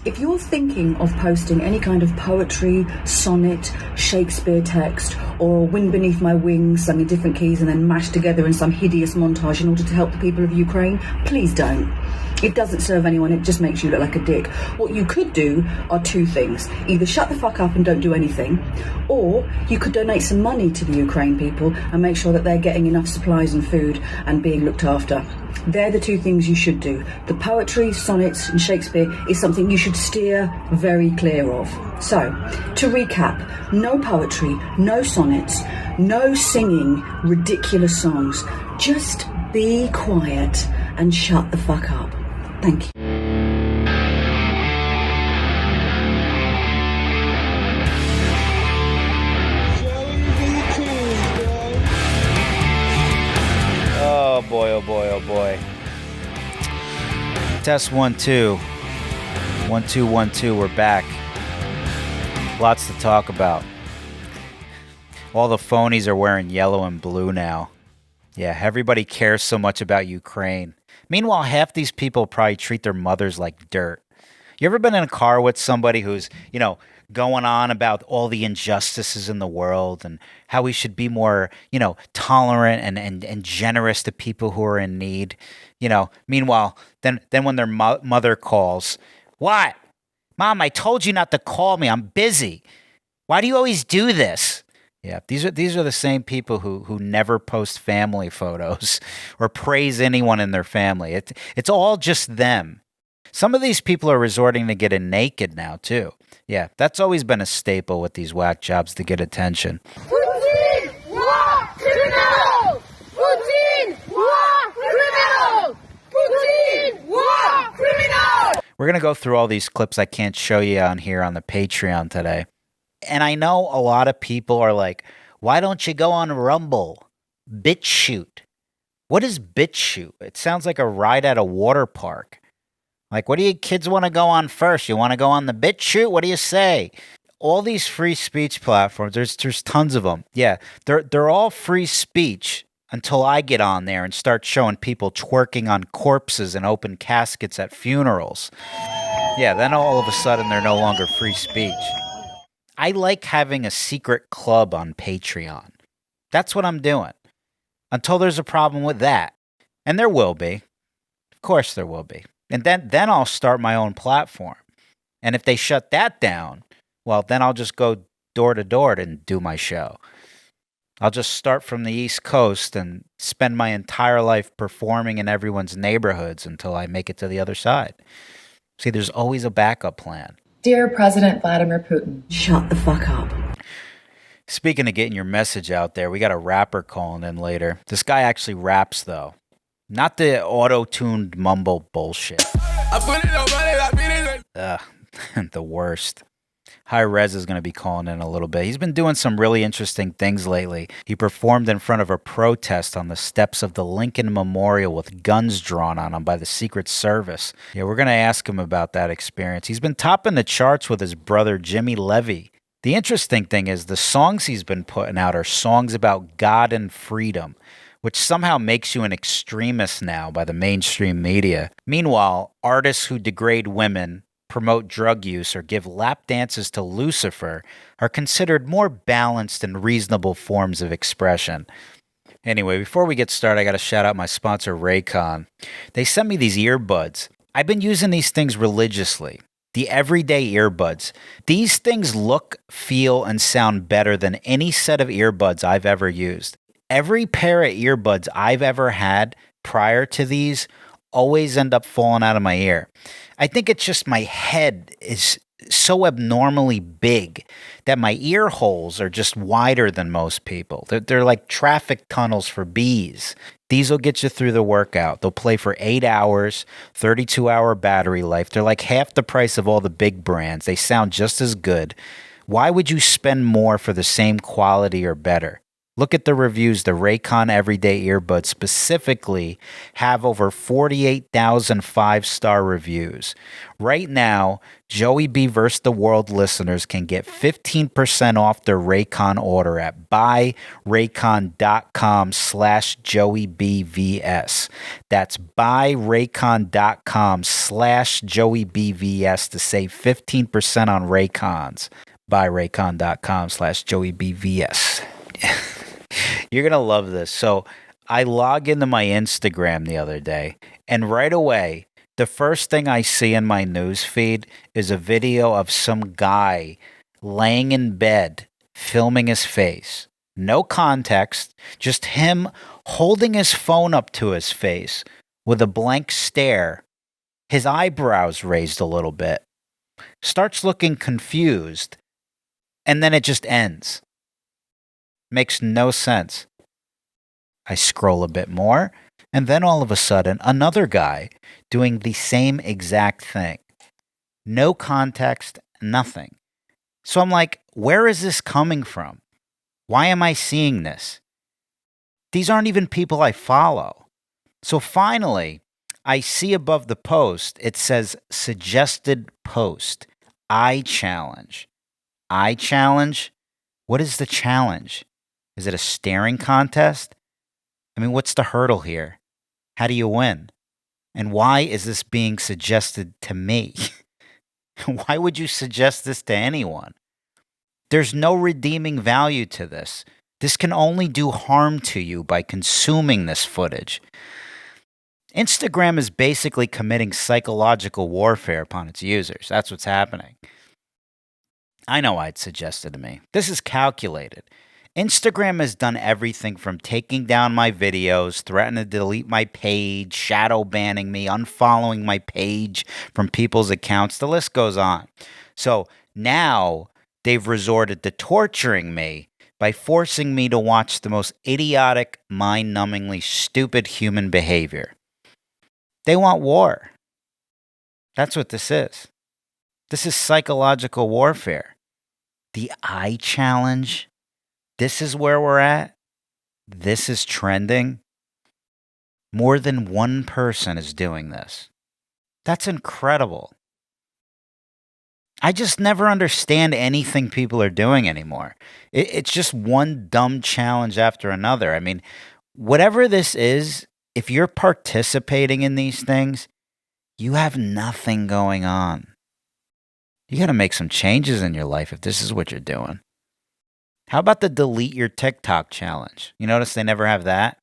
If you're thinking of posting any kind of poetry, sonnet, Shakespeare text, or Wind Beneath My Wings sung in different keys and then mashed together in some hideous montage in order to help the people of Ukraine, please don't. It doesn't serve anyone, it just makes you look like a dick. What you could do are two things. Either shut the fuck up and don't do anything, or you could donate some money to the Ukraine people and make sure that they're getting enough supplies and food and being looked after. They're the two things you should do. The poetry, sonnets and Shakespeare is something you should steer very clear of. So, to recap, no poetry, no sonnets, no singing ridiculous songs. Just be quiet and shut the fuck up. Thank you. Oh boy, oh boy, oh boy. Test 1 2. 1 2 1 2, we're back. Lots to talk about. All the phonies are wearing yellow and blue now. Yeah, everybody cares so much about Ukraine. Meanwhile, half these people probably treat their mothers like dirt. You ever been in a car with somebody who's, going on about all the injustices in the world and how we should be more, tolerant and generous to people who are in need? Meanwhile, then when their mother calls, what? Mom, I told you not to call me. I'm busy. Why do you always do this? Yeah, these are the same people who never post family photos or praise anyone in their family. It's all just them. Some of these people are resorting to getting naked now, too. Yeah, that's always been a staple with these whack jobs to get attention. Putin! War criminal! Putin! War criminal! Putin! War criminal! We're going to go through all these clips I can't show you on here on the Patreon today. And I know a lot of people are like, why don't you go on Rumble? BitChute. What is BitChute? It sounds like a ride at a water park. Like, what do you kids want to go on first? You want to go on the BitChute? What do you say? All these free speech platforms, there's tons of them. Yeah, they're all free speech until I get on there and start showing people twerking on corpses and open caskets at funerals. Yeah, then all of a sudden they're no longer free speech. I like having a secret club on Patreon. That's what I'm doing. Until there's a problem with that. And there will be. Of course there will be. And then I'll start my own platform. And if they shut that down, well, then I'll just go door to door and do my show. I'll just start from the East Coast and spend my entire life performing in everyone's neighborhoods until I make it to the other side. See, there's always a backup plan. Dear President Vladimir Putin, shut the fuck up. Speaking of getting your message out there, we got a rapper calling in later. This guy actually raps, though. Not the auto-tuned mumble bullshit. The worst. Hi-Rez is going to be calling in a little bit. He's been doing some really interesting things lately. He performed in front of a protest on the steps of the Lincoln Memorial with guns drawn on him by the Secret Service. Yeah, we're going to ask him about that experience. He's been topping the charts with his brother Jimmy Levy. The interesting thing is the songs he's been putting out are songs about God and freedom, which somehow makes you an extremist now by the mainstream media. Meanwhile, artists who degrade women, promote drug use, or give lap dances to Lucifer are considered more balanced and reasonable forms of expression. Anyway, before we get started, I got to shout out my sponsor, Raycon. They sent me these earbuds. I've been using these things religiously. The everyday earbuds. These things look, feel, and sound better than any set of earbuds I've ever used. Every pair of earbuds I've ever had prior to these always end up falling out of my ear. I think it's just my head is so abnormally big that my ear holes are just wider than most people. They're like traffic tunnels for bees. These will get you through the workout. They'll play for 8 hours, 32-hour battery life. They're like half the price of all the big brands. They sound just as good. Why would you spend more for the same quality or better? Look at the reviews. The Raycon Everyday Earbuds specifically have over 48,000 5-star reviews. Right now, Joey B vs. the World listeners can get 15% off their Raycon order at buyraycon.com/JoeyBVS. That's buyraycon.com/JoeyBVS to save 15% on Raycons. Buyraycon.com/JoeyBVS. You're going to love this. So I log into my Instagram the other day, and right away, the first thing I see in my news feed is a video of some guy laying in bed, filming his face. No context, just him holding his phone up to his face with a blank stare, his eyebrows raised a little bit, starts looking confused, and then it just ends. Makes no sense. I scroll a bit more, and then all of a sudden, another guy doing the same exact thing. No context, nothing. So I'm like, where is this coming from? Why am I seeing this? These aren't even people I follow. So finally, I see above the post, it says suggested post. I challenge. I challenge? What is the challenge? Is it a staring contest? I mean, what's the hurdle here? How do you win? And why is this being suggested to me? Why would you suggest this to anyone? There's no redeeming value to this. This can only do harm to you by consuming this footage. Instagram is basically committing psychological warfare upon its users. That's what's happening. I know why it's suggested to me. This is calculated. Instagram has done everything from taking down my videos, threatening to delete my page, shadow banning me, unfollowing my page from people's accounts. The list goes on. So now they've resorted to torturing me by forcing me to watch the most idiotic, mind-numbingly stupid human behavior. They want war. That's what this is. This is psychological warfare. The I challenge. This is where we're at. This is trending. More than one person is doing this. That's incredible. I just never understand anything people are doing anymore. It's just one dumb challenge after another. I mean, whatever this is, if you're participating in these things, you have nothing going on. You got to make some changes in your life if this is what you're doing. How about the delete your TikTok challenge? You notice they never have that?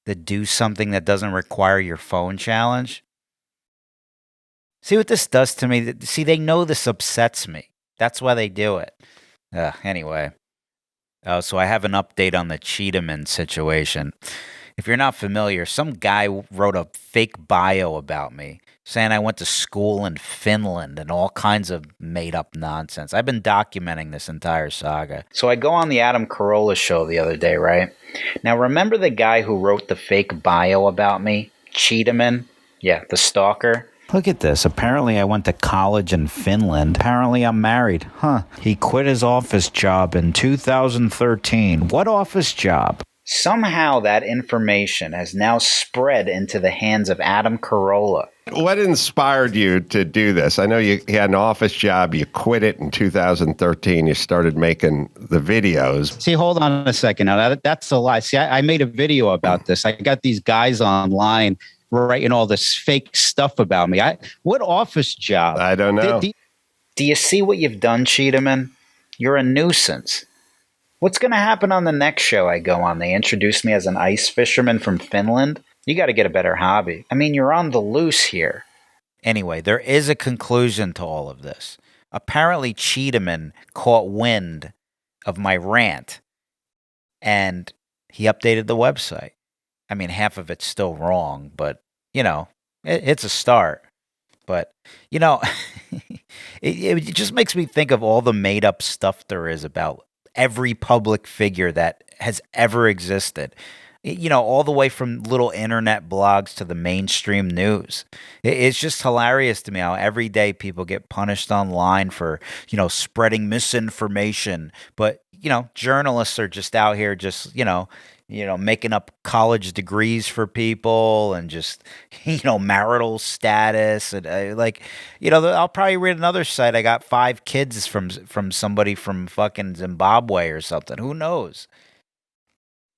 The do something that doesn't require your phone challenge? See what this does to me? See, they know this upsets me. That's why they do it. Anyway. So I have an update on the Cheetahman situation. If you're not familiar, some guy wrote a fake bio about me, saying I went to school in Finland and all kinds of made-up nonsense. I've been documenting this entire saga. So I go on the Adam Carolla show the other day, right? Now, remember the guy who wrote the fake bio about me? Cheetahman? Yeah, the stalker. Look at this. Apparently I went to college in Finland. Apparently I'm married. He quit his office job in 2013. What office job? Somehow that information has now spread into the hands of Adam Carolla. What inspired you to do this? I know you had an office job. You quit it in 2013. You started making the videos. See, hold on a second. Now, that's a lie. See, I made a video about this. I got these guys online writing all this fake stuff about me. What office job? I don't know. Do you see what you've done, Cheetahman? You're a nuisance. What's going to happen on the next show I go on? They introduce me as an ice fisherman from Finland. You got to get a better hobby. I mean, you're on the loose here. Anyway, there is a conclusion to all of this. Apparently, Cheetahman caught wind of my rant, and he updated the website. I mean, half of it's still wrong, but, you know, it's a start. But, you know, it just makes me think of all the made-up stuff there is about every public figure that has ever existed. All the way from little internet blogs to the mainstream news. It's just hilarious to me how every day people get punished online for, spreading misinformation. But, journalists are just out here just, making up college degrees for people and just, marital status. And I'll probably read another site. I got 5 kids from somebody from fucking Zimbabwe or something. Who knows?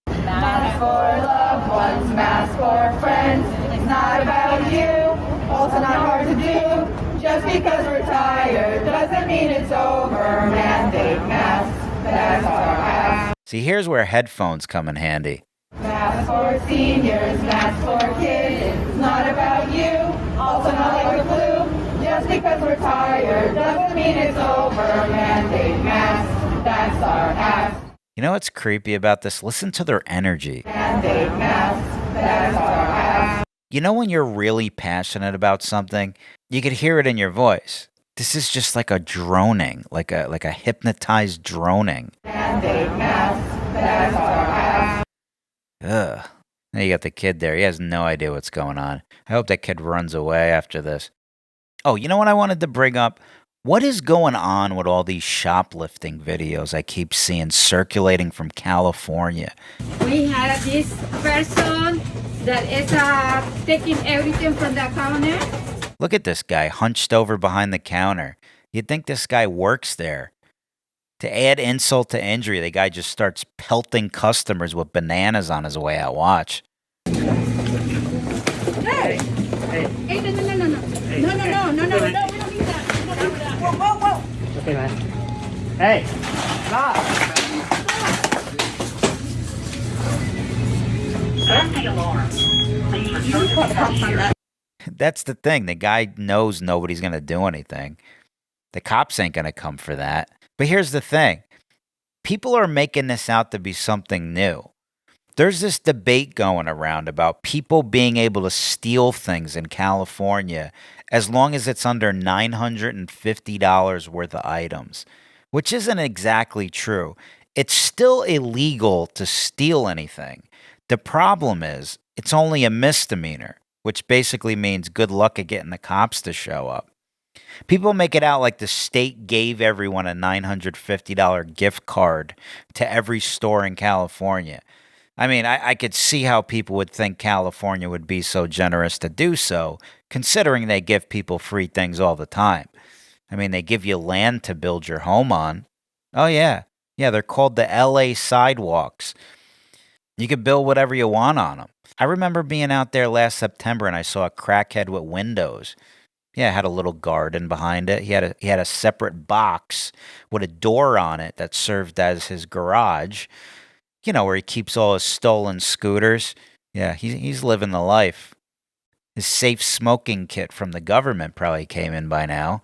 Mask for loved ones, mask for friends. It's not about you, also not hard to do. Just because we're tired doesn't mean it's over. Mandate masks, that's our ask. See, here's where headphones come in handy. Mask for seniors, mask for kids. It's not about you, also not like the flu. Just because we're tired doesn't mean it's over. Mandate masks, that's our ask. You know what's creepy about this? Listen to their energy. Mandate masks, that's our ask. You know when you're really passionate about something, you could hear it in your voice. This is just like a droning, like a hypnotized droning. Mandate masks, that's our ask. Ugh. Now you got the kid there. He has no idea what's going on. I hope that kid runs away after this. Oh, you know what I wanted to bring up? What is going on with all these shoplifting videos I keep seeing circulating from California? We have this person that is taking everything from the counter. Look at this guy hunched over behind the counter. You'd think this guy works there. To add insult to injury, the guy just starts pelting customers with bananas on his way out. Watch. Hey, no, no, no, no, no. No, no, no, no, no, no, we don't need that. Whoa, whoa, whoa. Okay, man. Hey, stop. Set the alarm. Please return to the cashier. That's the thing. The guy knows nobody's going to do anything. The cops ain't going to come for that. But here's the thing. People are making this out to be something new. There's this debate going around about people being able to steal things in California as long as it's under $950 worth of items, which isn't exactly true. It's still illegal to steal anything. The problem is it's only a misdemeanor, which basically means good luck at getting the cops to show up. People make it out like the state gave everyone a $950 gift card to every store in California. I mean, I could see how people would think California would be so generous to do so, considering they give people free things all the time. I mean, they give you land to build your home on. Oh, yeah. Yeah, they're called the LA sidewalks. You could build whatever you want on them. I remember being out there last September and I saw a crackhead with windows. Yeah, it had a little garden behind it. He had a separate box with a door on it that served as his garage. You know, where he keeps all his stolen scooters. Yeah, he's living the life. His safe smoking kit from the government probably came in by now.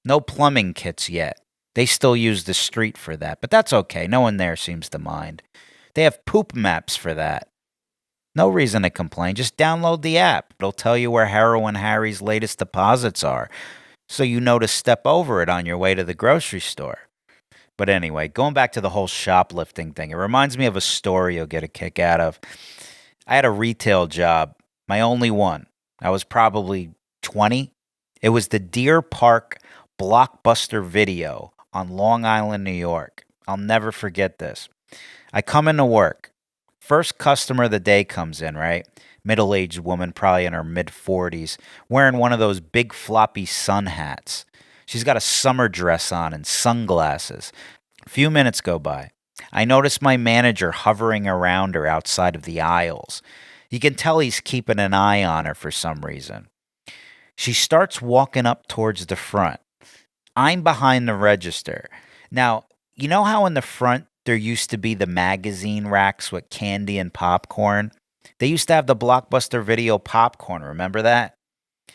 No plumbing kits yet. They still use the street for that, but that's okay. No one there seems to mind. They have poop maps for that. No reason to complain. Just download the app. It'll tell you where Heroin Harry's latest deposits are, so you know to step over it on your way to the grocery store. But anyway, going back to the whole shoplifting thing, it reminds me of a story you'll get a kick out of. I had a retail job, my only one. I was probably 20. It was the Deer Park Blockbuster Video on Long Island, New York. I'll never forget this. I come into work. First customer of the day comes in, right? Middle-aged woman, probably in her mid-40s, wearing one of those big floppy sun hats. She's got a summer dress on and sunglasses. A few minutes go by. I notice my manager hovering around her outside of the aisles. You can tell he's keeping an eye on her for some reason. She starts walking up towards the front. I'm behind the register. Now, you know how in the front there used to be the magazine racks with candy and popcorn? They used to have the Blockbuster Video popcorn, remember that?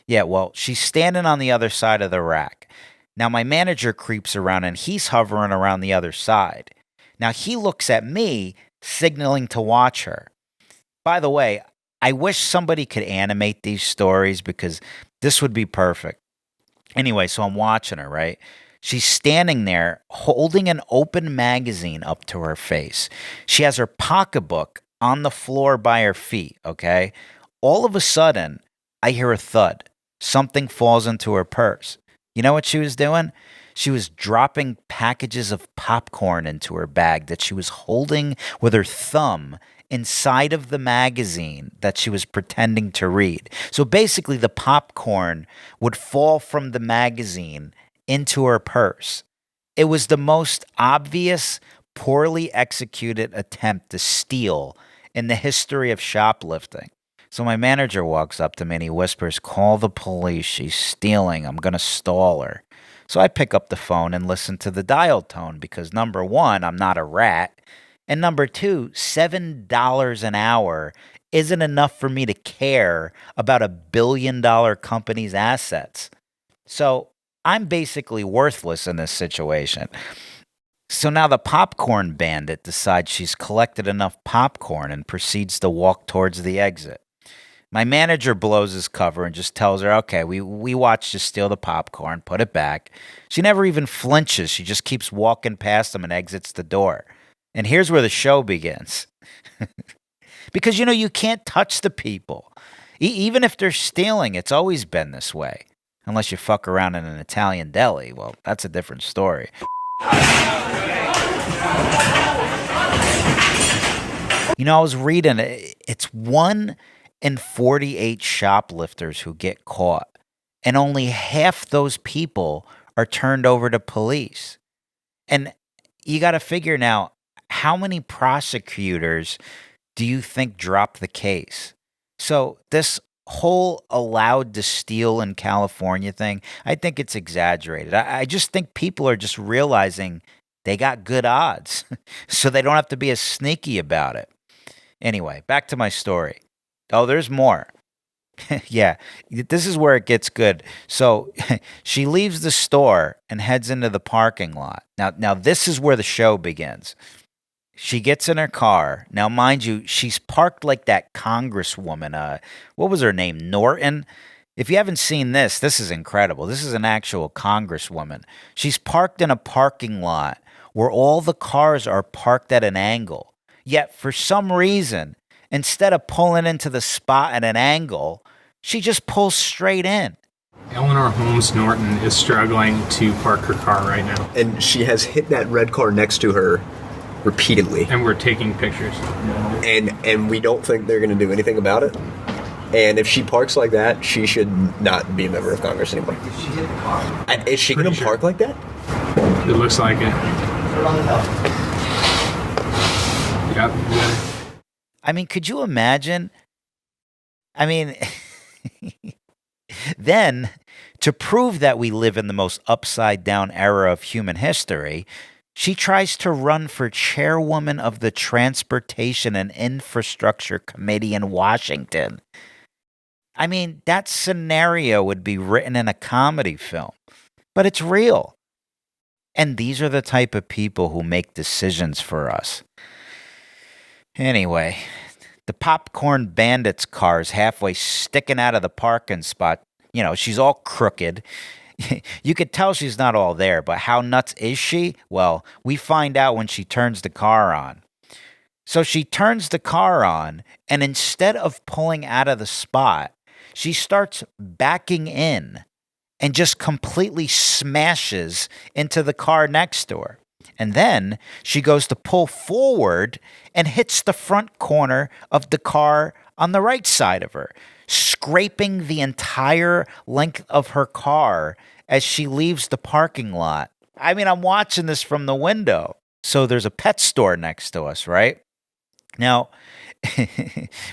Yeah, well, she's standing on the other side of the rack. Now, my manager creeps around and he's hovering around the other side. Now, he looks at me, signaling to watch her. By the way, I wish somebody could animate these stories because this would be perfect. Anyway, so I'm watching her, right? She's standing there holding an open magazine up to her face. She has her pocketbook on the floor by her feet, okay? All of a sudden, I hear a thud. Something falls into her purse. You know what she was doing? She was dropping packages of popcorn into her bag that she was holding with her thumb inside of the magazine that she was pretending to read. So basically, the popcorn would fall from the magazine into her purse. It was the most obvious, poorly executed attempt to steal in the history of shoplifting. So my manager walks up to me and he whispers, "Call the police. She's stealing. I'm going to stall her." So I pick up the phone and listen to the dial tone because number one, I'm not a rat. And number two, $7 an hour isn't enough for me to care about $1 billion company's assets. So I'm basically worthless in this situation. So now the popcorn bandit decides she's collected enough popcorn and proceeds to walk towards the exit. My manager blows his cover and just tells her, "Okay, we watched you steal the popcorn, put it back." She never even flinches. She just keeps walking past him and exits the door. And here's where the show begins. Because, you can't touch the people. Even if they're stealing, it's always been this way. Unless you fuck around in an Italian deli. Well, that's a different story. I was reading, it's 1 in 48 shoplifters who get caught, and only half those people are turned over to police. And you got to figure now, how many prosecutors do you think dropped the case? So this whole allowed to steal in California thing, I think it's exaggerated. I just think people are just realizing they got good odds, so they don't have to be as sneaky about it. Anyway, back to my story. Oh, there's more. Yeah, this is where it gets good. So she leaves the store and heads into the parking lot. Now this is where the show begins. She gets in her car. Now, mind you, she's parked like that congresswoman. What was her name? Norton? If you haven't seen this is incredible. This is an actual congresswoman. She's parked in a parking lot where all the cars are parked at an angle. Yet, for some reason, instead of pulling into the spot at an angle, she just pulls straight in. Eleanor Holmes Norton is struggling to park her car right now. And she has hit that red car next to her repeatedly. And we're taking pictures. And we don't think they're going to do anything about it. And if she parks like that, she should not be a member of Congress anymore. Is she going to park like that? It looks like it. Yep. I mean, could you imagine? I mean, then to prove that we live in the most upside down era of human history, she tries to run for chairwoman of the Transportation and Infrastructure Committee in Washington. I mean, that scenario would be written in a comedy film, but it's real. And these are the type of people who make decisions for us. Anyway, the popcorn bandit's car is halfway sticking out of the parking spot. She's all crooked. You could tell she's not all there, but how nuts is she? Well, we find out when she turns the car on. So she turns the car on, and instead of pulling out of the spot, she starts backing in and just completely smashes into the car next to her. And then she goes to pull forward and hits the front corner of the car on the right side of her, scraping the entire length of her car as she leaves the parking lot. I mean, I'm watching this from the window. So there's a pet store next to us, right? Now,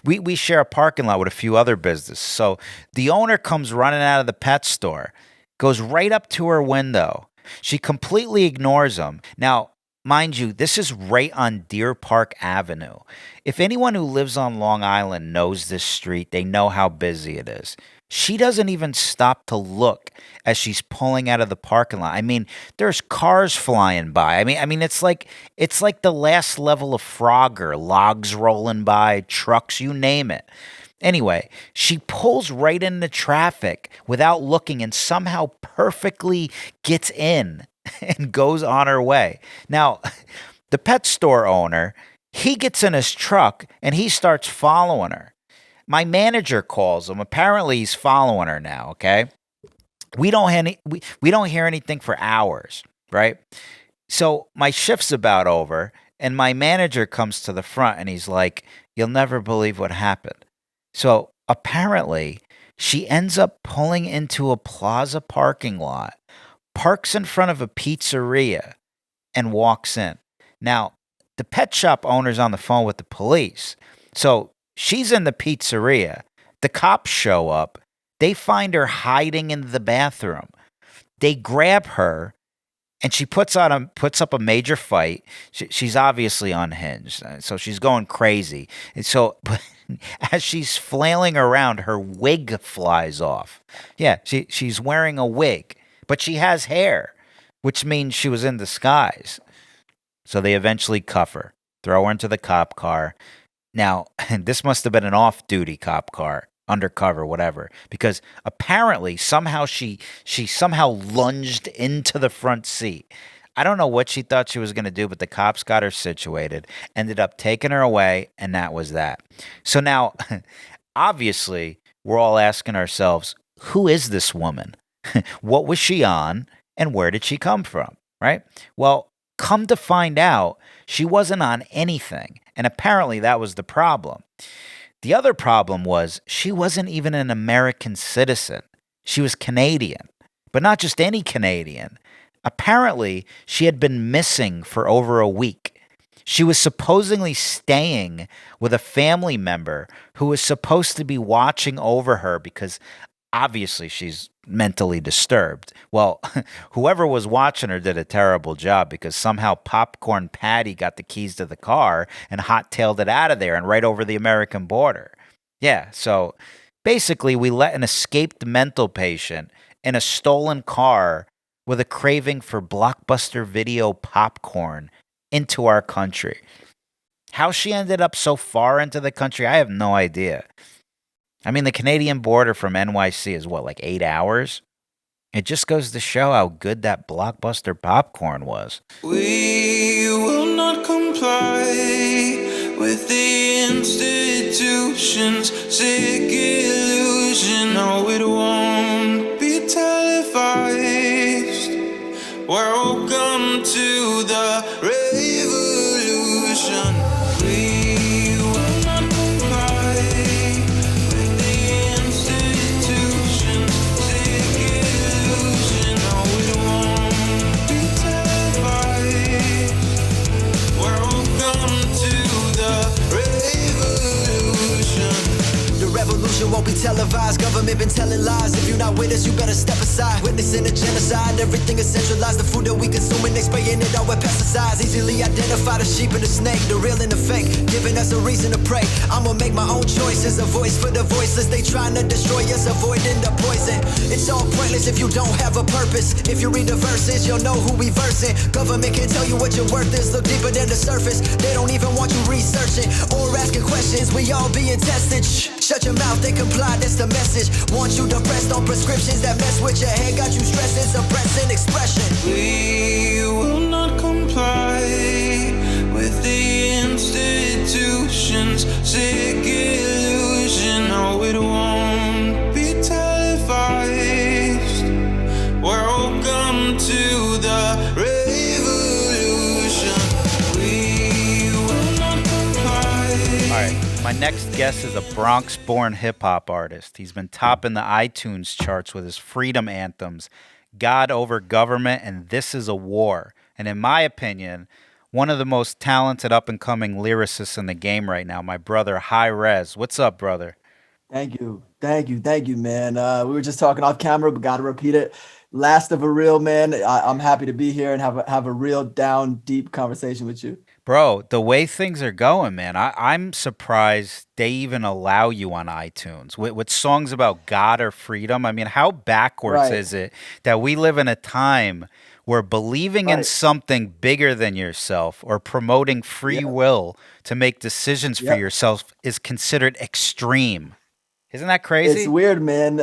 we share a parking lot with a few other businesses. So the owner comes running out of the pet store, goes right up to her window. She completely ignores him. Now, mind you, this is right on Deer Park Avenue. If anyone who lives on Long Island knows this street, they know how busy it is. She doesn't even stop to look as she's pulling out of the parking lot. I mean, there's cars flying by. I mean, it's like the last level of Frogger, logs rolling by, trucks, you name it. Anyway, she pulls right into traffic without looking and somehow perfectly gets in and goes on her way. Now, the pet store owner, He gets in his truck and he starts following her. My manager calls him. Apparently, he's following her now. Okay, we don't hear anything for hours, right? So my shift's about over, and my manager comes to the front and he's like, "You'll never believe what happened." So apparently, she ends up pulling into a plaza parking lot, parks in front of a pizzeria, and walks in. Now, the pet shop owner's on the phone with the police. So she's in the pizzeria. The cops show up. They find her hiding in the bathroom. They grab her and she puts up a major fight. She's obviously unhinged, so she's going crazy. And so, as she's flailing around, her wig flies off. Yeah, she's wearing a wig, but she has hair, which means she was in disguise. So they eventually cuff her, throw her into the cop car. Now, this must have been an off-duty cop car, undercover, whatever, because apparently somehow she somehow lunged into the front seat. I don't know what she thought she was going to do, but the cops got her situated, ended up taking her away, and that was that. So now, obviously, we're all asking ourselves, who is this woman? What was she on, and where did she come from, right? Well, come to find out, she wasn't on anything, and apparently that was the problem. The other problem was she wasn't even an American citizen. She was Canadian, but not just any Canadian. Apparently, she had been missing for over a week. She was supposedly staying with a family member who was supposed to be watching over her because obviously she's mentally disturbed. Well, whoever was watching her did a terrible job because somehow Popcorn Patty got the keys to the car and hot-tailed it out of there and right over the American border. Yeah, so basically we let an escaped mental patient in a stolen car with a craving for blockbuster video popcorn into our country. How she ended up so far into the country, I have no idea. I mean, the Canadian border from NYC is what, like 8 hours? It just goes to show how good that blockbuster popcorn was. We will not comply with the institution's sick illusion. No, it won't be televised. Welcome to the revolution. We will not comply with the institution's sick illusion. No, it won't be televised. Welcome to the revolution. The revolution won't be televised. Government been telling lies. If you're not with us, you better step aside. Witnessing a genocide. Everything is centralized. The food that we consuming, they spraying it out with pesticides. Easily identify the sheep and the snake, the real and the fake, giving us a reason to pray. I'ma make my own choices. A voice for the voiceless. They trying to destroy us, avoiding the poison. It's all pointless if you don't have a purpose. If you read the verses, you'll know who we versing. Government can tell you what your worth is. Look deeper than the surface. They don't even want you researching or asking questions. We all being tested. Shut your mouth and comply, that's the message. Want you depressed on prescriptions that mess with your head, got you stressing, suppressing expression. We will not comply with the institution's sick illusion. No, it won't be televised. Welcome to the revolution. We will not comply. All right. My next guest is a Bronx-born hip-hop artist. He's been topping the iTunes charts with his freedom anthems, God Over Government, and This Is a War. And in my opinion, one of the most talented up-and-coming lyricists in the game right now, my brother Hi-Rez. What's up, brother? Thank you, man. We were just talking off camera, but gotta repeat it. Last of a real man. I'm happy to be here and have a real down, deep conversation with you. Bro, the way things are going, man, I'm surprised they even allow you on iTunes with songs about God or freedom. I mean, how backwards is it that we live in a time where believing in something bigger than yourself or promoting free will to make decisions for yourself is considered extreme? Isn't that crazy? It's weird, man.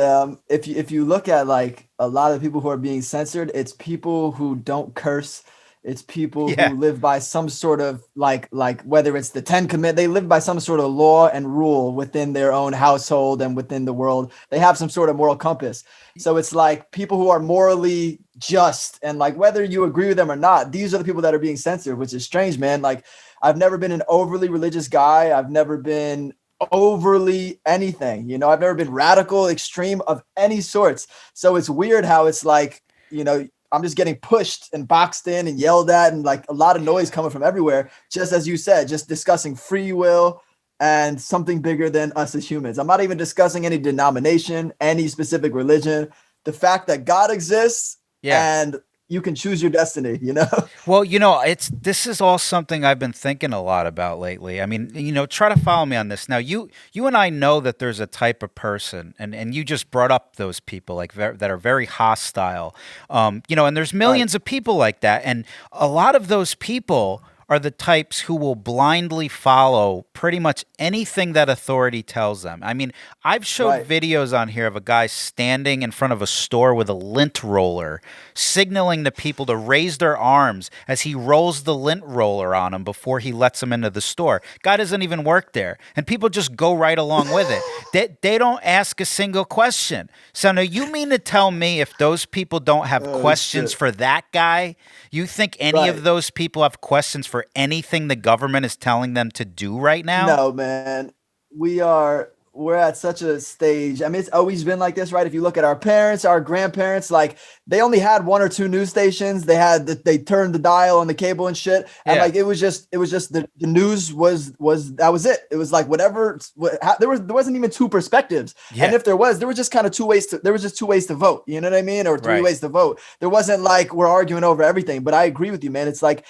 If you look at like a lot of the people who are being censored, it's people who don't curse It's people Yeah. who live by some sort of like whether it's the 10 command, they live by some sort of law and rule within their own household and within the world. They have some sort of moral compass. So it's like people who are morally just, and like whether you agree with them or not, these are the people that are being censored, which is strange, man. Like I've never been an overly religious guy. I've never been overly anything, you know, I've never been radical, extreme of any sorts. So it's weird how it's like, you know, I'm just getting pushed and boxed in and yelled at and like a lot of noise coming from everywhere. Just as you said, just discussing free will and something bigger than us as humans. I'm not even discussing any denomination, any specific religion. The fact that God exists and you can choose your destiny, you know? Well, you know, this is all something I've been thinking a lot about lately. I mean, you know, try to follow me on this. Now, you and I know that there's a type of person, and you just brought up those people like that are very hostile. You know, and there's millions of people like that, and a lot of those people are the types who will blindly follow pretty much anything that authority tells them. I mean, I've showed videos on here of a guy standing in front of a store with a lint roller, signaling to people to raise their arms as he rolls the lint roller on them before he lets them into the store. Guy doesn't even work there, and people just go right along with it. They don't ask a single question. So now you mean to tell me if those people don't have questions for that guy, you think any of those people have questions for anything the government is telling them to do right now? No, man. We're at such a stage. I mean, it's always been like this, right? If you look at our parents, our grandparents, like they only had one or two news stations. They turned the dial on the cable and shit. And like, it was just the news was that was it. It was like whatever, there wasn't even two perspectives. Yeah. And if there was just kind of two ways to vote. You know what I mean? Or three ways to vote. There wasn't like, we're arguing over everything, but I agree with you, man. It's like,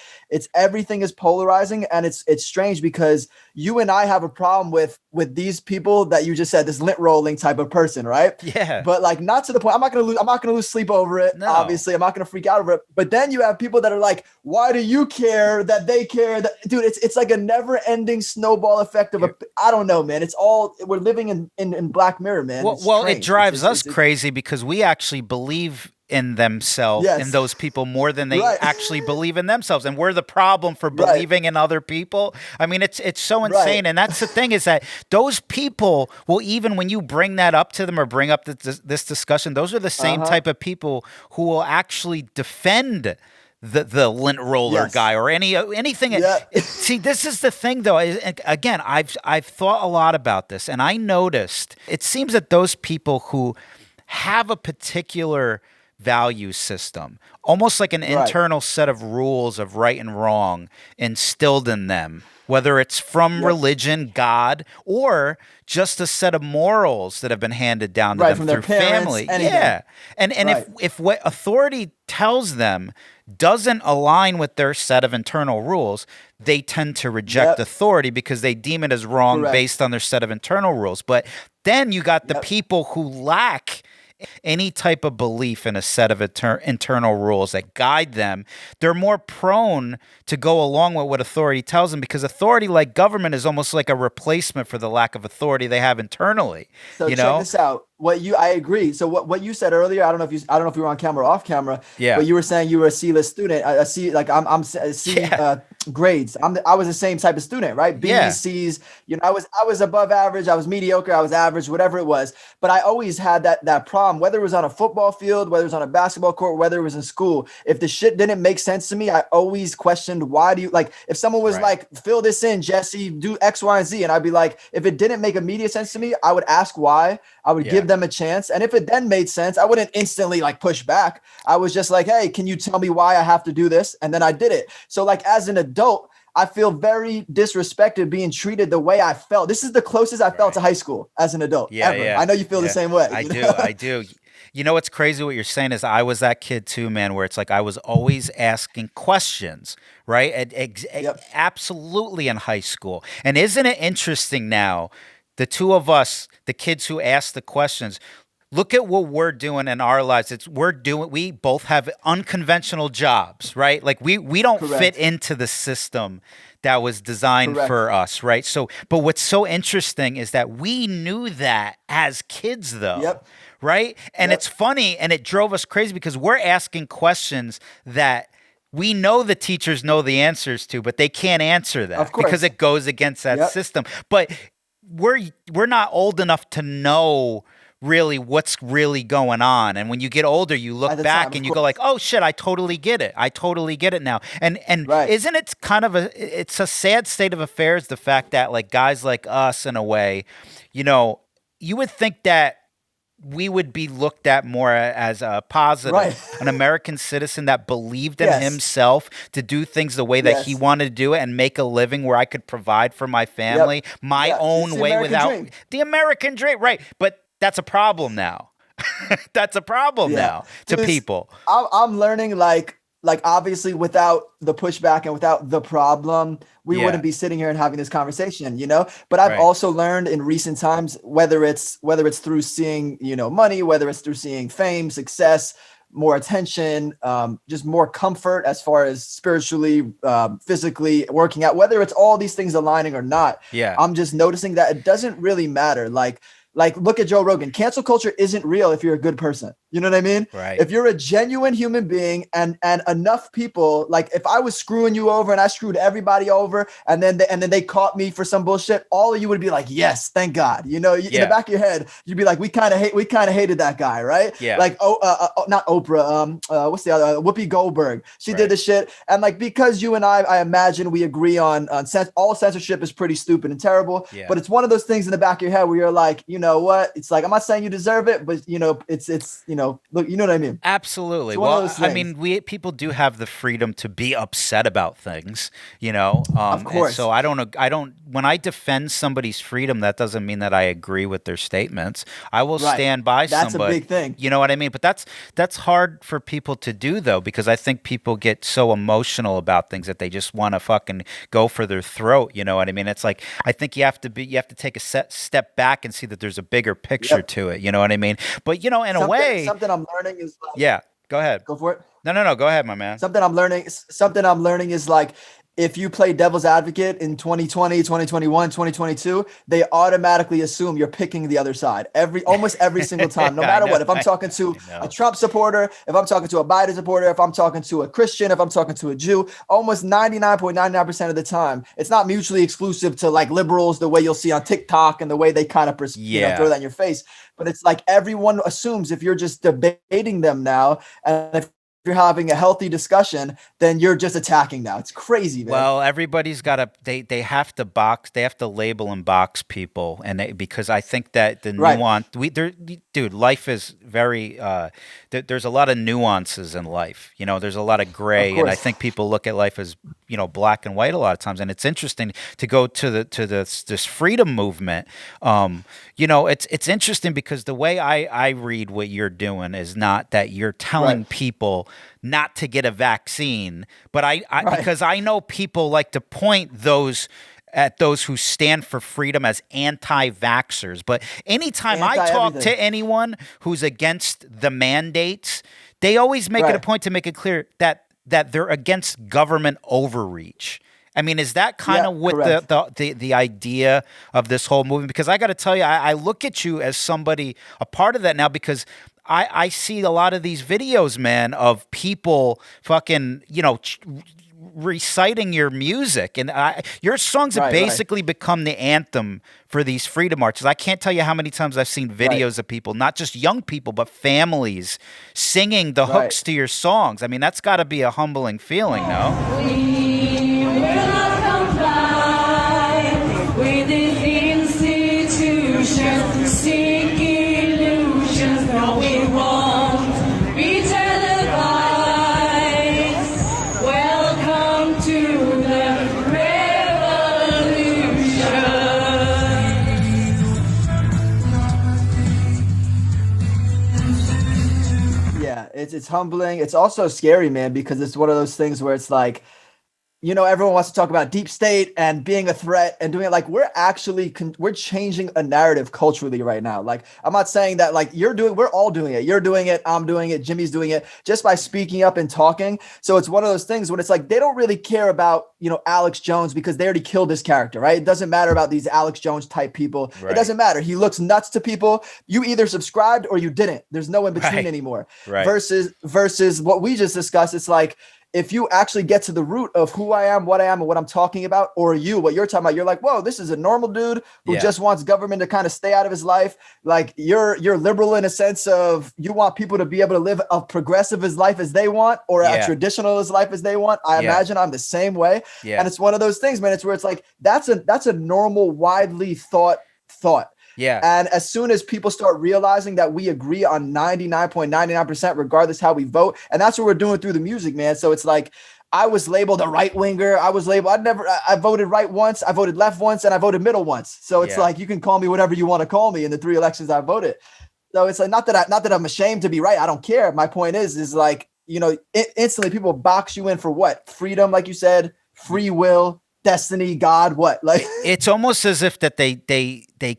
everything is polarizing, and it's strange because you and I have a problem with these people that you just said, this lint rolling type of person, right? Yeah. But like, not to the point. I'm not gonna lose sleep over it. No. Obviously, I'm not gonna freak out over it. But then you have people that are like, why do you care that they care? That, dude, it's like a never ending snowball effect of I don't know, man. It's all, we're living in Black Mirror, man. Well, it drives us crazy because we actually believe in themselves, in those people, more than they actually believe in themselves, and we're the problem for believing in other people. I mean, it's so insane, and that's the thing, is that those people will, even when you bring that up to them or bring up this discussion, those are the same type of people who will actually defend the lint roller guy or anything. See, this is the thing, though. Again, I've thought a lot about this, and I noticed it seems that those people who have a particular value system, almost like an internal set of rules of right and wrong instilled in them, whether it's from religion, God, or just a set of morals that have been handed down to them from through their parents, family. anything. Yeah. And if what authority tells them doesn't align with their set of internal rules, they tend to reject authority because they deem it as wrong based on their set of internal rules. But then you got the people who lack any type of belief in a set of internal rules that guide them. They're more prone to go along with what authority tells them, because authority, like government, is almost like a replacement for the lack of authority they have internally. So check this out. I agree. So what you said earlier, I don't know if you were on camera or off camera. Yeah. But you were saying you were a C-list student. I'm C grades. I was the same type of student, right? B's, C's. You know, I was above average. I was mediocre. I was average. Whatever it was. But I always had that problem. Whether it was on a football field, whether it was on a basketball court, whether it was in school. If the shit didn't make sense to me, I always questioned, why do you, like, if someone was like, fill this in, Jesse, do X, Y, and Z, and I'd be like, if it didn't make immediate sense to me, I would ask why. I would give them a chance. And if it then made sense, I wouldn't instantly like push back. I was just like, hey, can you tell me why I have to do this? And then I did it. So like, as an adult, I feel very disrespected being treated the way I felt. This is the closest I felt to high school as an adult ever. I know you feel the same way. I do. You know what's crazy? What you're saying is I was that kid too, man, where it's like I was always asking questions, right? Absolutely in high school. And isn't it interesting now, the two of us, the kids who ask the questions, look at what we're doing in our lives. We both have unconventional jobs, right? Like we don't fit into the system that was designed for us, right? So, but what's so interesting is that we knew that as kids, though, right? And it's funny, and it drove us crazy because we're asking questions that we know the teachers know the answers to, but they can't answer that Of course. because it goes against that system. But we're not old enough to know really what's really going on. And when you get older, you look back and you go like, oh shit, I totally get it. I totally get it now. And isn't it kind of it's a sad state of affairs, the fact that like guys like us in a way, you know, you would think that we would be looked at more as a positive, an American citizen that believed in himself to do things the way that he wanted to do it and make a living where I could provide for my family my own way without the American dream. Right. But that's a problem now. That's a problem now to people. I'm learning like obviously without the pushback and without the problem, we wouldn't be sitting here and having this conversation, you know? But I've also learned in recent times, whether it's through seeing, you know, money, whether it's through seeing fame, success, more attention, just more comfort as far as spiritually, physically working out, whether it's all these things aligning or not. I'm just noticing that it doesn't really matter. Like, look at Joe Rogan. Cancel culture isn't real if you're a good person. You know what I mean? Right. If you're a genuine human being and enough people, like if I was screwing you over and I screwed everybody over and then they caught me for some bullshit, all of you would be like, yes, thank God. You know, in the back of your head, you'd be like, we kind of hated that guy, right? Yeah. Like, not Oprah. What's the other? Whoopi Goldberg. She did the shit. And like, because you and I imagine we agree on all censorship is pretty stupid and terrible. Yeah. But it's one of those things in the back of your head where you're like, you know what? It's like, I'm not saying you deserve it, but you know, it's you know, look, you know what I mean? Absolutely. Well, I mean, people do have the freedom to be upset about things, you know. Of course. So I don't. When I defend somebody's freedom, that doesn't mean that I agree with their statements. I will stand by somebody. That's a big thing. You know what I mean? But that's hard for people to do though, because I think people get so emotional about things that they just want to fucking go for their throat. You know what I mean? It's like I think you have to take a step back and see that there's a bigger picture to it. You know what I mean? But you know, in a way. Something I'm learning is go ahead. Go for it. No, go ahead, my man. Something I'm learning is like, if you play devil's advocate in 2020, 2021, 2022, they automatically assume you're picking the other side almost every single time, no matter what. If I'm talking to a Trump supporter, if I'm talking to a Biden supporter, if I'm talking to a Christian, if I'm talking to a Jew, almost 99.99% of the time, it's not mutually exclusive to like liberals, the way you'll see on TikTok and the way they kind of throw that in your face. But it's like everyone assumes if you're just debating them now, and if you're having a healthy discussion, then you're just attacking now. It's crazy, man. Well, everybody's got to, they have to label and box people. And because I think that the nuance, dude, life is very, there's a lot of nuances in life. You know, there's a lot of gray. And I think people look at life as, you know, black and white a lot of times. And it's interesting to go to this freedom movement. You know, it's interesting because the way I read what you're doing is not that you're telling people not to get a vaccine, but because I know people like to point at those who stand for freedom as anti-vaxxers. But anytime I talk to anyone who's against the mandates, they always make it a point to make it clear that they're against government overreach. I mean, is that kind of what the idea of this whole movement? Because I got to tell you, I look at you as somebody, a part of that now, because I see a lot of these videos, man, of people fucking, you know, reciting your music. And your songs have basically become the anthem for these freedom marches. I can't tell you how many times I've seen videos of people, not just young people, but families singing the hooks to your songs. I mean, that's got to be a humbling feeling, no? We will not comply with these institutions, seek illusions, no, we won't be televised. Welcome to the revolution. Yeah, it's humbling. It's also scary, man, because it's one of those things where it's like, you know, everyone wants to talk about deep state and being a threat and doing it. Like, we're actually we're changing a narrative culturally right now. Like, I'm not saying that like we're all doing it. You're doing it. I'm doing it. Jimmy's doing it just by speaking up and talking. So it's one of those things when it's like, they don't really care about, you know, Alex Jones because they already killed his character, right? It doesn't matter about these Alex Jones type people. It doesn't matter. He looks nuts to people. You either subscribed or you didn't. There's no in between anymore. Versus what we just discussed. It's like, if you actually get to the root of who I am, what I am, and what I'm talking about, or what you're talking about, you're like, whoa, this is a normal dude who just wants government to kind of stay out of his life. Like you're liberal in a sense of you want people to be able to live a progressive as life as they want, or a traditional as life as they want. I imagine I'm the same way. And it's one of those things, man. It's where it's like, that's a normal, widely thought. Yeah. And as soon as people start realizing that we agree on 99.99%, regardless how we vote, and that's what we're doing through the music, man. So it's like, I was labeled a right winger. I voted right once, I voted left once, and I voted middle once. So it's like, you can call me whatever you want to call me in the 3 elections I voted. So it's like, not that I'm ashamed to be right. I don't care. My point is like, instantly people box you in for what? Freedom, like you said, free will, destiny, God, what? Like it's almost as if that they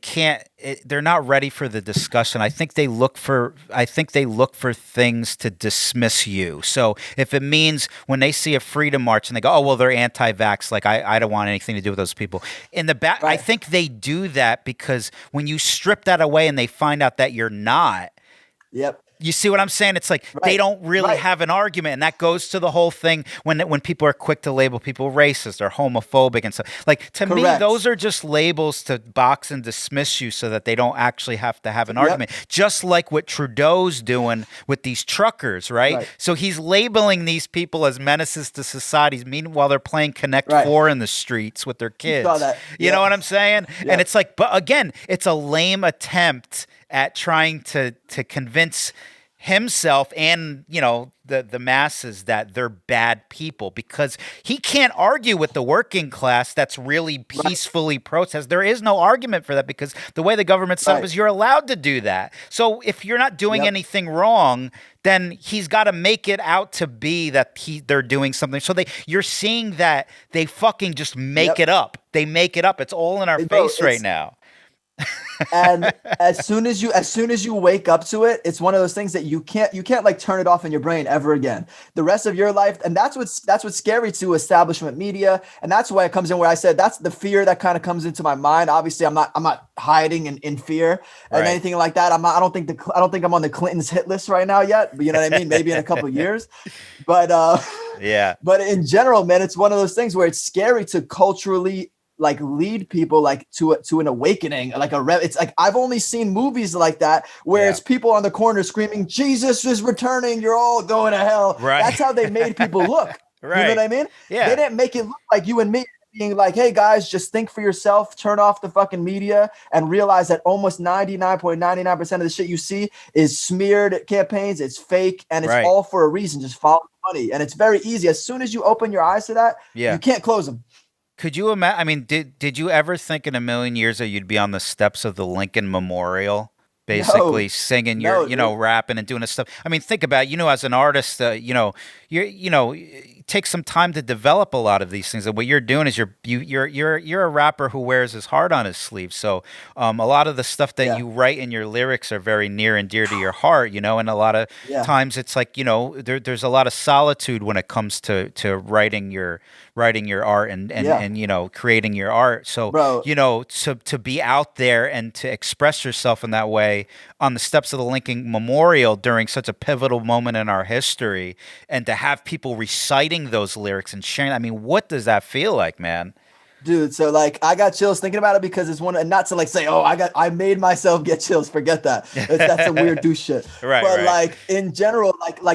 can't, they're not ready for the discussion. I think they look for things to dismiss you. So if it means when they see a freedom march and they go, oh, well, they're anti-vax, like I don't want anything to do with those people. In the back, I think they do that because when you strip that away and they find out that you're not, you see what I'm saying? It's like they don't really have an argument, and that goes to the whole thing when people are quick to label people racist or homophobic and stuff. Like to me, those are just labels to box and dismiss you so that they don't actually have to have an argument. Just like what Trudeau's doing with these truckers, right? So he's labeling these people as menaces to society. Meanwhile, they're playing Connect Four in the streets with their kids. You know what I'm saying? And it's like, but again, it's a lame attempt at trying to convince himself and the masses that they're bad people, because he can't argue with the working class that's really peacefully protest. There is no argument for that because the way the government's set up is you're allowed to do that. So if you're not doing anything wrong, then he's got to make it out to be that they're doing something. So you're seeing that they fucking just make it up. They make it up. It's all in our face right now. And as soon as you wake up to it, it's one of those things that you can't like turn it off in your brain ever again the rest of your life. And that's what's scary to establishment media. And that's why it comes in where I said that's the fear that kind of comes into my mind. Obviously I'm not hiding in fear and anything like that. I don't think I'm on the Clintons hit list right now yet, but you know what I mean? Maybe in a couple of years, but but in general, man, it's one of those things where it's scary to culturally like lead people like to an awakening, like it's like I've only seen movies like that where it's people on the corner screaming, Jesus is returning, you're all going to hell. That's how they made people look. You know what I mean? They didn't make it look like you and me being like, hey guys, just think for yourself, turn off the fucking media and realize that almost 99.99% of the shit you see is smeared campaigns, it's fake, and it's all for a reason. Just follow the money. And it's very easy. As soon as you open your eyes to that, you can't close them. Could you imagine? I mean, did you ever think in a million years that you'd be on the steps of the Lincoln Memorial, basically singing your, rapping and doing this stuff? I mean, think about it. As an artist, it takes some time to develop a lot of these things. And what you're doing is you're a rapper who wears his heart on his sleeve. So a lot of the stuff that you write in your lyrics are very near and dear to your heart. And a lot of times it's like there's a lot of solitude when it comes to writing your art and creating your art. So to be out there and to express yourself in that way on the steps of the Lincoln Memorial during such a pivotal moment in our history, and to have people reciting those lyrics and sharing, I mean, what does that feel like, man? Dude, so like I got chills thinking about it because it's one, and not to like say, oh, I made myself get chills. Forget that. That's a weird douche shit. But like in general,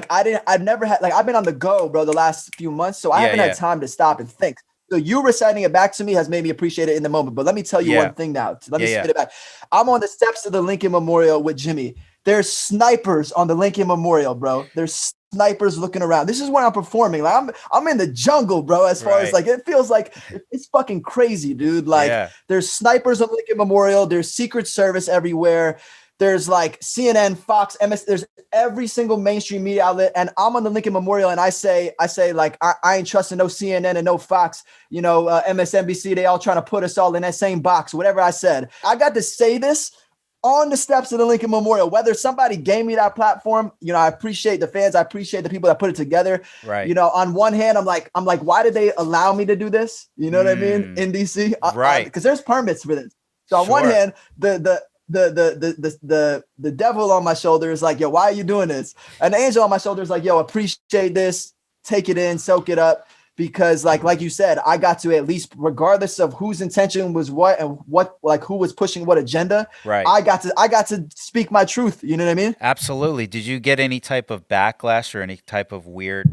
I've never had, like I've been on the go, bro, the last few months. So I haven't had time to stop and think. So you reciting it back to me has made me appreciate it in the moment. But let me tell you one thing now. Let me spit it back. I'm on the steps of the Lincoln Memorial with Jimmy. There's snipers on the Lincoln Memorial, bro. There's snipers looking around. This is when I'm performing. Like I'm in the jungle, bro. As far as like, it feels like it's fucking crazy, dude. Like there's snipers on Lincoln Memorial. There's Secret Service everywhere. There's like CNN, Fox, MS. There's every single mainstream media outlet, and I'm on the Lincoln Memorial, and I say like I ain't trusting no CNN and no Fox, MSNBC. They all trying to put us all in that same box. Whatever I said, I got to say this on the steps of the Lincoln Memorial. Whether somebody gave me that platform, I appreciate the fans. I appreciate the people that put it together. Right. On one hand, I'm like, why did they allow me to do this? You know what I mean? In DC, right? Because there's permits for this. So on one hand, the devil on my shoulder is like, yo, why are you doing this? And the angel on my shoulder is like, yo, appreciate this. take it in, soak it up, because like you said, I got to, at least regardless of whose intention was what and what, like who was pushing what agenda, right, I got to speak my truth. You know what I mean? Absolutely. Did you get any type of backlash or any type of weird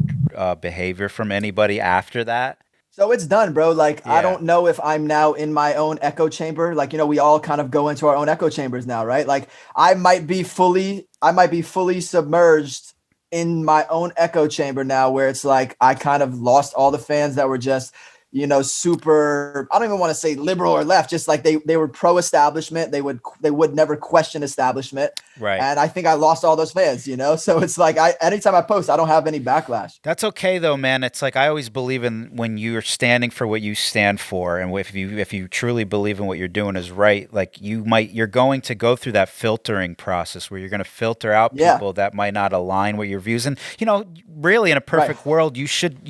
behavior from anybody after that? So it's done, bro. Like, Yeah. I don't know if I'm now in my own echo chamber. Like, you know, we all kind of go into our own echo chambers now, right? Like, I might be fully submerged in my own echo chamber now, where it's like I kind of lost all the fans that were just, you know, super, I don't even want to say liberal or left, just like they were pro-establishment. They would never question establishment. Right. And I think I lost all those fans, you know? So it's like anytime I post, I don't have any backlash. That's okay though, man. It's like I always believe in when you're standing for what you stand for, and if you truly believe in what you're doing is right, like you're going to go through that filtering process where you're going to filter out people that might not align with your views. And you know, really in a perfect world, you shouldn't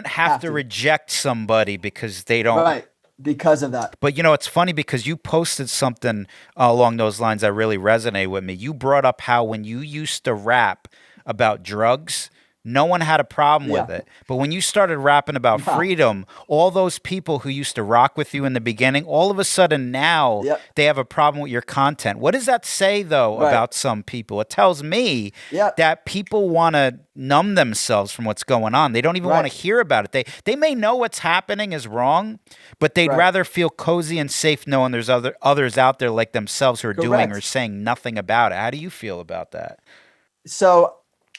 have to reject somebody because they don't. Right. Because of that. But you know, it's funny because you posted something along those lines that really resonated with me. You brought up how when you used to rap about drugs, no one had a problem with it. But when you started rapping about freedom, all those people who used to rock with you in the beginning, all of a sudden now they have a problem with your content. What does that say, though, about some people? It tells me that people want to numb themselves from what's going on. They don't even want to hear about it. They may know what's happening is wrong, but they'd rather feel cozy and safe knowing there's others out there like themselves who are doing or saying nothing about it. How do you feel about that? So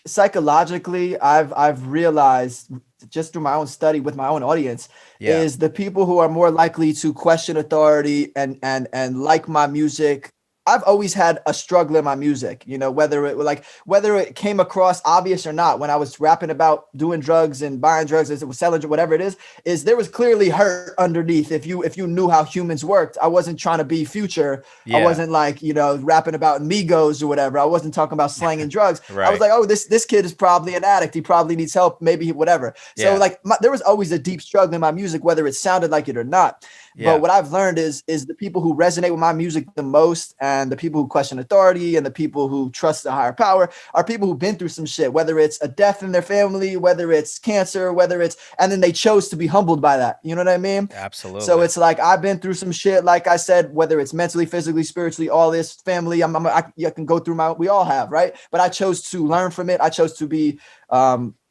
psychologically, I've realized just through my own study with my own audience is the people who are more likely to question authority and like my music. I've always had a struggle in my music, you know, whether it came across obvious or not. When I was rapping about doing drugs and buying drugs, as it was selling, whatever it is there was clearly hurt underneath. If you knew how humans worked, I wasn't trying to be Future. I wasn't like, you know, rapping about Migos or whatever. I wasn't talking about slang and drugs. I was like, oh, this kid is probably an addict. He probably needs help. Maybe whatever. So like there was always a deep struggle in my music, whether it sounded like it or not. But what I've learned is the people who resonate with my music the most, and the people who question authority, and the people who trust the higher power, are people who've been through some shit, whether it's a death in their family, whether it's cancer, and then they chose to be humbled by that. You know what I mean? Absolutely. So it's like, I've been through some shit, like I said, whether it's mentally, physically, spiritually, all this, family, I can go through we all have, right? But I chose to learn from it. I chose to be,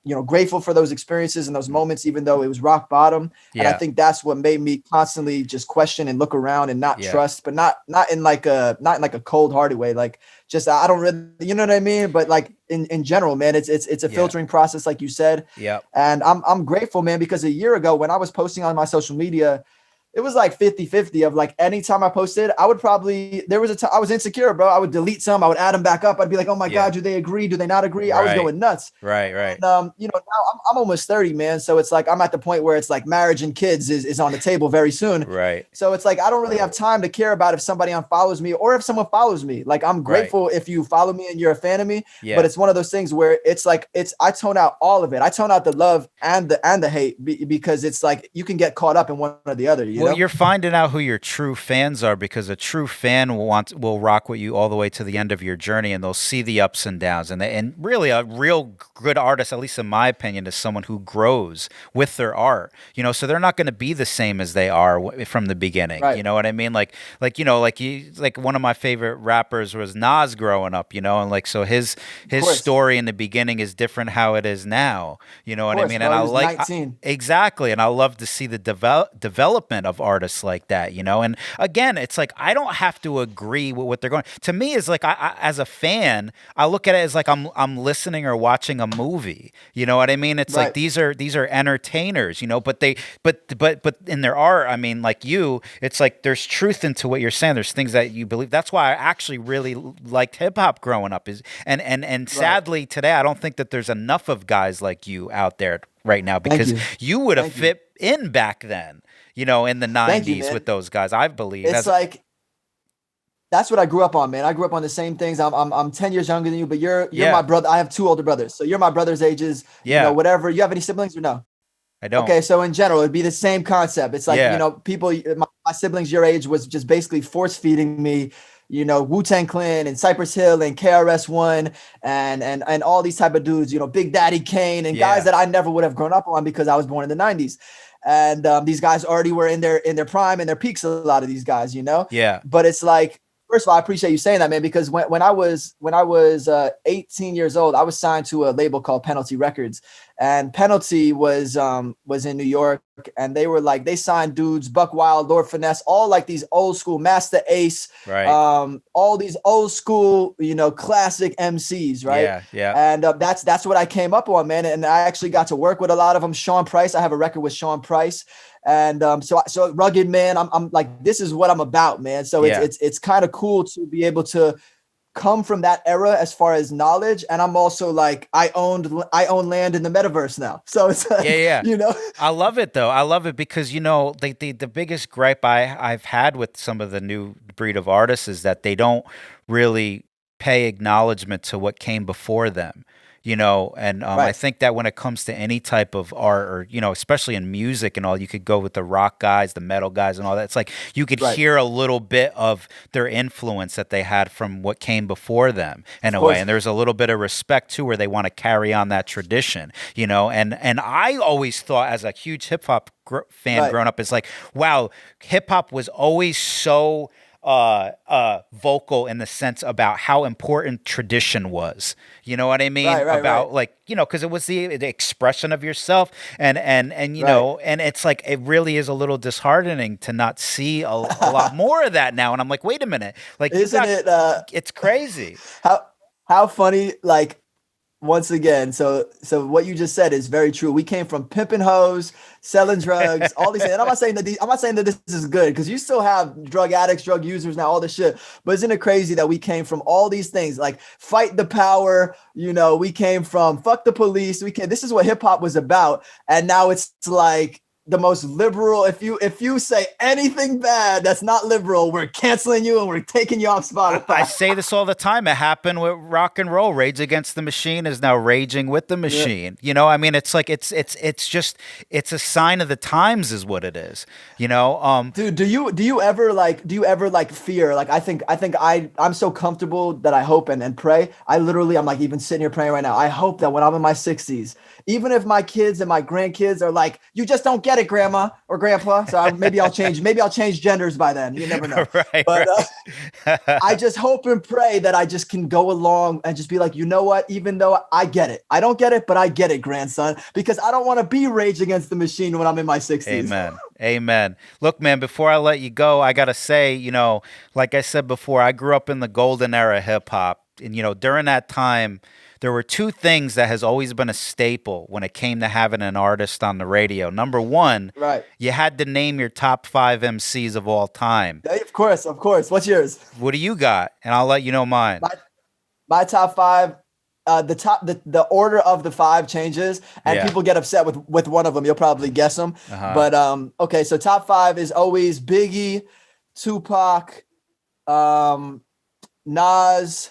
you know, grateful for those experiences and those moments, even though it was rock bottom. And I think that's what made me constantly just question and look around and not trust, but not in like a cold hearted way. Like, just, I don't really, you know what I mean? But like in general, man, it's a filtering process, like you said. Yeah. And I'm grateful, man, because a year ago when I was posting on my social media, it was like 50-50 of like, anytime I posted, I would probably, there was I was insecure, bro. I would delete some, I would add them back up. I'd be like, oh my God, do they agree? Do they not agree? I was going nuts. Right. And, you know, now I'm almost 30, man. So it's like, I'm at the point where it's like marriage and kids is on the table very soon. Right. So it's like, I don't really have time to care about if somebody unfollows me or if someone follows me. Like, I'm grateful if you follow me and you're a fan of me, but it's one of those things where it's like, I tone out all of it. I tone out the love and the hate because it's like, you can get caught up in one or the other. You know? You're finding out who your true fans are, because a true fan will rock with you all the way to the end of your journey, and they'll see the ups and downs. And really, a real good artist, at least in my opinion, is someone who grows with their art. You know, so they're not going to be the same as they are from the beginning. You know what I mean? Like one of my favorite rappers was Nas growing up. You know, and like so his story in the beginning is different how it is now. You know what I mean? And I like exactly, and I love to see the development of artists like that, you know. And again, it's like I don't have to agree with what they're going. To me, is like I as a fan, I look at it as like I'm listening or watching a movie. You know what I mean? It's like these are entertainers, you know. But in their art, I mean, like you, it's like there's truth into what you're saying. There's things that you believe. That's why I actually really liked hip hop growing up. And sadly today, I don't think that there's enough of guys like you out there right now, because you would have fit in back then. You know, in the 90s with those guys, I believe. It's like, that's what I grew up on, man. I grew up on the same things. I'm 10 years younger than you, but you're my brother. I have 2 older brothers. So you're my brother's ages, you know, whatever. You have any siblings or no? I don't. Okay. So in general, it'd be the same concept. It's like, you know, people, my siblings your age was just basically force feeding me you know, Wu-Tang Clan and Cypress Hill and KRS-One and all these type of dudes, you know, Big Daddy Kane and guys that I never would have grown up on because I was born in the 90s. And these guys already were in their prime and their peaks, a lot of these guys, you know? Yeah. But it's like, first of all, I appreciate you saying that, man, because when I was 18 years old, I was signed to a label called Penalty Records, and Penalty was in New York, and they signed dudes, Buck Wild, Lord Finesse, all like these old school, Master Ace, right? All these old school, you know, classic MCs, right? Yeah. And that's what I came up on, man. And I actually got to work with a lot of them. Sean Price, I have a record with Sean Price. And so Rugged Man, I'm like, this is what I'm about, man. So it's kind of cool to be able to come from that era as far as knowledge. And I'm also like, I own land in the metaverse now. So it's like, you know, I love it though. I love it because, you know, the biggest gripe I've had with some of the new breed of artists is that they don't really pay acknowledgement to what came before them. You know, and I think that when it comes to any type of art or, you know, especially in music and all, you could go with the rock guys, the metal guys and all that. It's like you could hear a little bit of their influence that they had from what came before them in a way. And there's a little bit of respect too, where they want to carry on that tradition, you know, and I always thought as a huge hip hop fan growing up, it's like, wow, hip hop was always so vocal in the sense about how important tradition was. You know what I mean? About like, you know, because it was the expression of yourself and you know, and it's like it really is a little disheartening to not see a lot more of that now. And I'm like, wait a minute, like, it's crazy. How funny, like, once again, so what you just said is very true. We came from pimping hoes, selling drugs, all these things. And I'm not saying that this is good, because you still have drug addicts, drug users now, all this shit. But isn't it crazy that we came from all these things, like fight the power? You know, we came from fuck the police. This is what hip hop was about, and now it's like the most liberal. If you say anything bad that's not liberal, we're canceling you and we're taking you off Spotify. I say this all the time. It happened with rock and roll. Rage Against the Machine is now raging with the machine. You know, I mean, it's like it's a sign of the times, is what it is. You know, dude, do you ever fear? Like, I think I'm so comfortable that I hope and pray. I'm like even sitting here praying right now. I hope that when I'm in my 60s, even if my kids and my grandkids are like, you just don't get it, grandma or grandpa. So maybe I'll change genders by then. You never know. I just hope and pray that I just can go along and just be like, you know what? Even though I get it, I don't get it, but I get it, grandson, because I don't want to be Rage Against the Machine when I'm in my 60s. Amen. Look, man, before I let you go, I got to say, you know, like I said before, I grew up in the golden era of hip hop. And, you know, during that time, there were two things that has always been a staple when it came to having an artist on the radio. Number one, you had to name your top 5 MCs of all time. Of course. What's yours? What do you got? And I'll let you know mine. My top 5, the order of the 5 changes, and people get upset with one of them. You'll probably guess them. But okay, so top 5 is always Biggie, Tupac, Nas,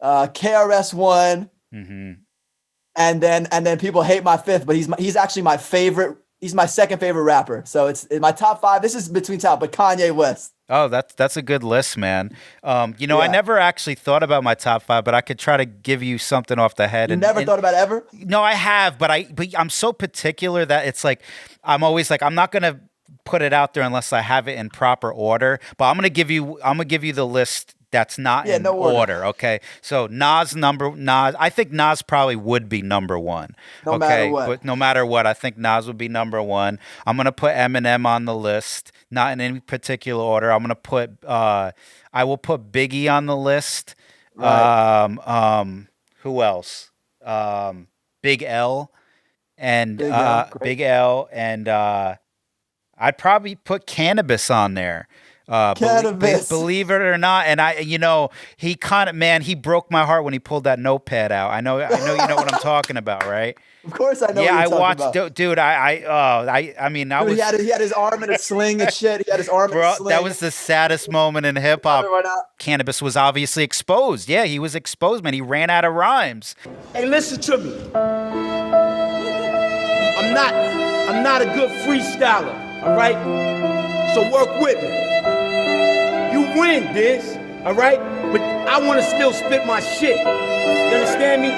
KRS-One, and then people hate my 5th, but he's actually my favorite. He's my 2nd favorite rapper. So it's in my top 5. This is between top, but Kanye West. Oh, that's a good list, man. You know, I never actually thought about my top 5, but I could try to give you something off the head. You never thought about it ever? No, I have, but I'm so particular that it's like I'm always like, I'm not gonna put it out there unless I have it in proper order. But I'm gonna give you the list. That's not in order. Okay. So Nas, I think Nas probably would be number 1. No matter what. But no matter what, I think Nas would be number 1. I'm going to put Eminem on the list, not in any particular order. I'm going to put, I will put Biggie on the list. Right. Who else? Big L and Big L and I'd probably put Cannabis on there. Believe it or not, and he broke my heart when he pulled that notepad out. I know you know what I'm talking about, right? Of course I know. Yeah, what I you're watched, dude. He had his arm in a sling and shit. He had his arm in a sling. That was the saddest moment in hip hop. Cannabis was obviously exposed. Yeah, he was exposed, man. He ran out of rhymes. Hey, listen to me. I'm not a good freestyler. All right, so work with me. You win this, All right? But I want to still spit my shit. You understand me?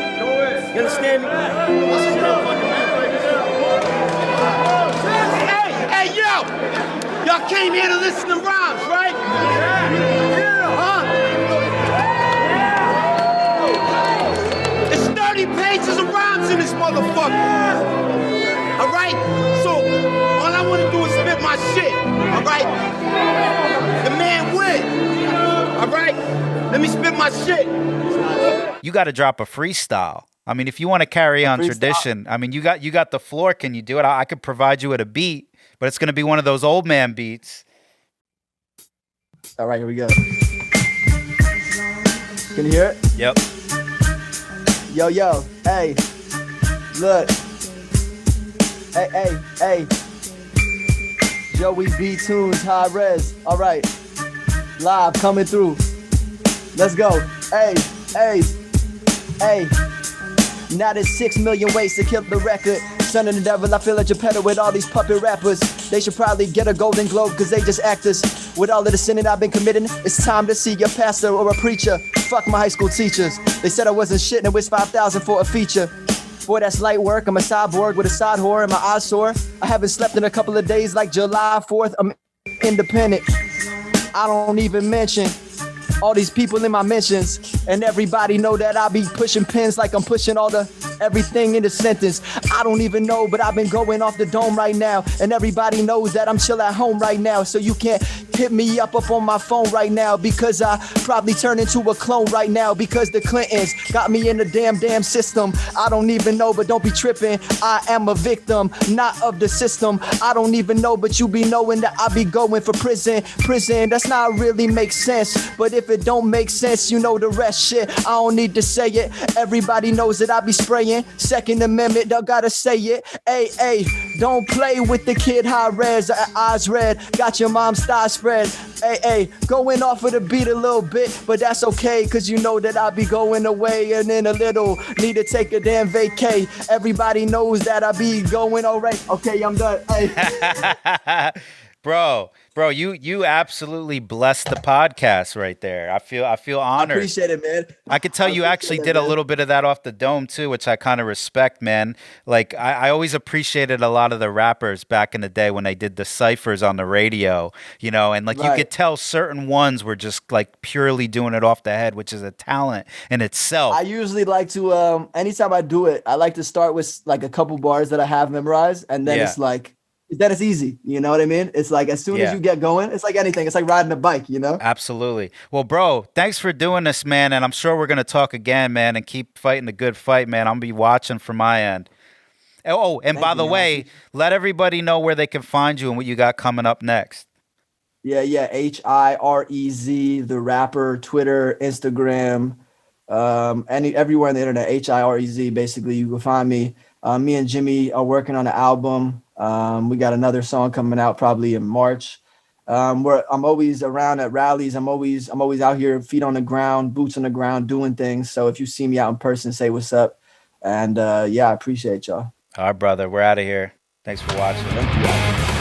You understand me? Hey, yo! Y'all came here to listen to rhymes, right? Huh? It's 30 pages of rhymes in this motherfucker. All right? So, all I want to do is spit my shit. All right? The man win. All right? Let me spit my shit. You got to drop a freestyle. I mean, if you want to carry on tradition, I mean, you got the floor. Can you do it? I could provide you with a beat, but it's going to be one of those old man beats. All right, here we go. Can you hear it? Yep. Yo, hey, look. Hey. joeybtoonz, Hi-Rez. All right, live coming through. Let's go. Hey. Now there's 6 million ways to kill the record. Son of the devil, I feel like Geppetto with all these puppet rappers. They should probably get a Golden Globe because they just actors. With all of the sinning I've been committing, it's time to see a pastor or a preacher. Fuck my high school teachers. They said I wasn't shit and it was 5,000 for a feature. Boy, that's light work. I'm a cyborg with a side whore and my eyes sore. I haven't slept in a couple of days like July 4th. I'm independent. I don't even mention all these people in my mentions, and everybody know that I be pushing pins like I'm pushing all the everything in the sentence. I don't even know, but I've been going off the dome right now, and everybody knows that I'm chill at home right now. So you can't hit me up on my phone right now, because I probably turn into a clone right now, because the Clintons got me in the damn system. I don't even know, but don't be tripping. I am a victim, not of the system. I don't even know, but you be knowing that I be going for prison. That's not really make sense, but if it don't make sense, you know the rest. Shit, I don't need to say it. Everybody knows that I be spraying. Second Amendment, don't gotta say it. Hey, don't play with the kid. Hi-Rez, eyes red, got your mom's thigh spread. Hey, going off of the beat a little bit, but that's okay, cause you know that I be going away and in a little need to take a damn vacay. Everybody knows that I be going alright. Okay, I'm done. Hey. Bro, you absolutely blessed the podcast right there. I feel honored. I appreciate it, man. I could tell you actually did a little bit of that off the dome too, which I kind of respect, man. Like I always appreciated a lot of the rappers back in the day when they did the ciphers on the radio, you know, and like you could tell certain ones were just like purely doing it off the head, which is a talent in itself. I usually like to anytime I do it, I like to start with like a couple bars that I have memorized, and then it's like then it's easy. You know what I mean? It's like as soon as you get going, it's like anything. It's like riding a bike, you know? Absolutely. Well, bro, thanks for doing this, man. And I'm sure we're going to talk again, man, and keep fighting the good fight, man. I'm going to be watching from my end. Oh, and by the way, let everybody know where they can find you and what you got coming up next. Yeah. Hi-Rez, the rapper, Twitter, Instagram, everywhere on the internet. Hi-Rez, basically, you can find me. Me and Jimmy are working on an album. We got another song coming out probably in March. I'm always around at rallies. I'm always out here, feet on the ground, boots on the ground, doing things. So if you see me out in person, say what's up. And I appreciate y'all. All right, brother. We're out of here. Thanks for watching. Thank you.